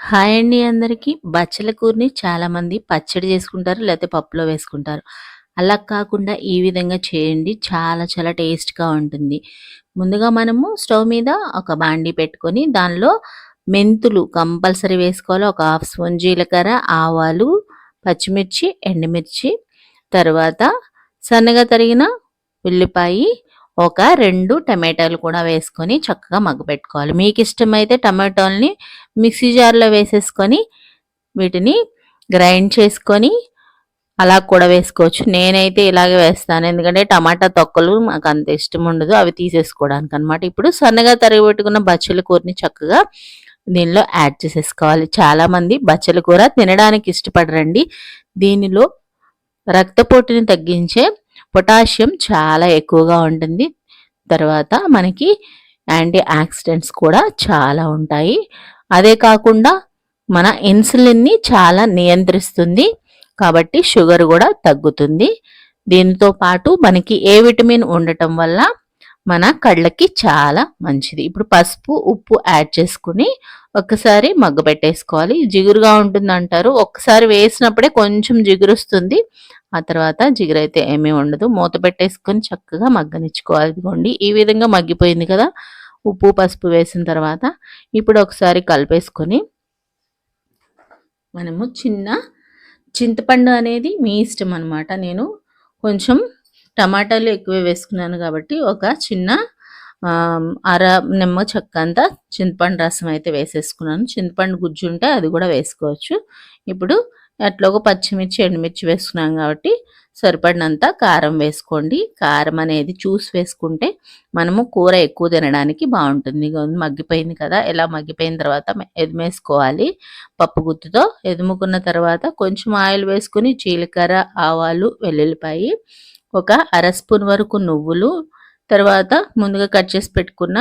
Hi అండి అందరికీ. బచ్చల కూరని చాలామంది పచ్చడి చేసుకుంటారు, లేకపోతే పప్పులో వేసుకుంటారు. అలా కాకుండా ఈ విధంగా చేయండి. చాలా చాలా టేస్ట్‌గా ఉంటుంది. ముందుగా మనము స్టవ్ మీద ఒక బాండీ పెట్టుకొని, దానిలో మెంతులు కంపల్సరీ వేసుకోవాలి. ఒక హాఫ్ స్పూన్ జీలకర్ర, ఆవాలు, పచ్చిమిర్చి, ఎండుమిర్చి, తర్వాత సన్నగా తరిగిన ఉల్లిపాయి, ఒక 2 టమాటాలు కూడా వేసుకొని చక్కగా మగ్గపెట్టుకోవాలి. మీకిష్టమైతే టమాటాలని మిక్సీ జార్‌లో వేసేసుకొని వీటిని గ్రైండ్ చేసుకొని అలా కూడా వేసుకోవచ్చు. నేనైతే ఇలాగే వేస్తాను. ఎందుకంటే టమాటా తొక్కలు మాకంత ఇష్టం ఉండదు. అవి తీసేసుకోవడానికనమాట. ఇప్పుడు సన్నగా తరిగి పెట్టుకున్న బచ్చల కూరని చక్కగా దీనిలో యాడ్ చేసేసుకోవాలి. చాలామంది బచ్చల కూర తినడానికి ఇష్టపడరండి. దీనిలో రక్తపోటుని తగ్గించే పొటాషియం చాలా ఎక్కువగా ఉంటుంది. తర్వాత మనకి యాంటీ ఆక్సిడెంట్స్ కూడా చాలా ఉంటాయి. అదే కాకుండా మన ఇన్సులిన్ని చాలా నియంత్రిస్తుంది. కాబట్టి షుగర్ కూడా తగ్గుతుంది. దీంతో పాటు మనకి ఏ విటమిన్ ఉండటం వల్ల మన కళ్ళకి చాలా మంచిది. ఇప్పుడు పసుపు, ఉప్పు యాడ్ చేసుకుని ఒక్కసారి మగ్గబెట్టేసుకోవాలి. జిగురుగా ఉంటుందంటారు. ఒక్కసారి వేసినప్పుడే కొంచెం జిగురొస్తుంది. ఆ తర్వాత జిగురైతే ఏమీ ఉండదు. మూత పెట్టేసుకొని చక్కగా మగ్గనిచ్చుకోవాలి. ఇదిగోండి ఈ విధంగా మగ్గిపోయింది కదా! ఉప్పు, పసుపు వేసిన తర్వాత ఇప్పుడు ఒకసారి కలిపేసుకొని మనము చింతపండు అనేది మీ ఇష్టం అనమాట. నేను కొంచెం టమాటాలు ఎక్కువే వేసుకున్నాను కాబట్టి ఒక చిన్న అర నిమ్మ చెక్క అంతా చింతపండు రసం అయితే వేసేసుకున్నాను. చింతపండు గుజ్జు ఉంటే అది కూడా వేసుకోవచ్చు. ఇప్పుడు ఎట్లాగో పచ్చిమిర్చి, ఎండుమిర్చి వేసుకున్నాం కాబట్టి సరిపడినంత కారం వేసుకోండి. కారం అనేది చూసి వేసుకుంటే మనము కూర ఎక్కువ తినడానికి బాగుంటుంది. మగ్గిపోయింది కదా! ఇలా మగ్గిపోయిన తర్వాత ఎదిమేసుకోవాలి. పప్పు గుత్తితో ఎదుముకున్న తర్వాత కొంచెం ఆయిల్ వేసుకుని జీలకర్ర, ఆవాలు, వెల్లుల్లిపాయి, ఒక అర స్పూన్ వరకు నువ్వులు, తర్వాత ముందుగా కట్ చేసి పెట్టుకున్న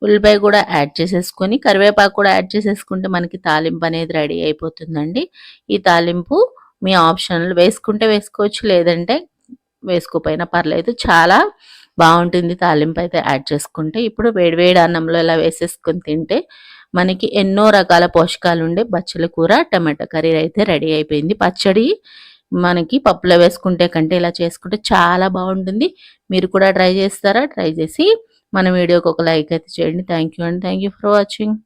ఉల్లిపాయ కూడా యాడ్ చేసేసుకొని కరివేపాకు కూడా యాడ్ చేసేసుకుంటే మనకి తాలింపు అనేది రెడీ అయిపోతుందండి. ఈ తాలింపు మీ ఆప్షనల్, వేసుకుంటే వేసుకోవచ్చు, లేదంటే వేసుకోపోయినా పర్లేదు. చాలా బాగుంటుంది తాలింపు అయితే యాడ్ చేసుకుంటే. ఇప్పుడు వేడివేడి అన్నంలో ఇలా వేసేసుకొని తింటే మనకి ఎన్నో రకాల పోషకాలు ఉండే బచ్చల కూర, టమాటా కర్రీ అయితే రెడీ అయిపోయింది. పచ్చడి మనకి పప్పులో వేసుకుంటే కంటే ఇలా చేసుకుంటే చాలా బాగుంటుంది. మీరు కూడా ట్రై చేస్తారా? ట్రై చేసి మన వీడియోకి ఒక లైక్ అయితే చేయండి. థ్యాంక్ యూ అండి. Thank you for watching.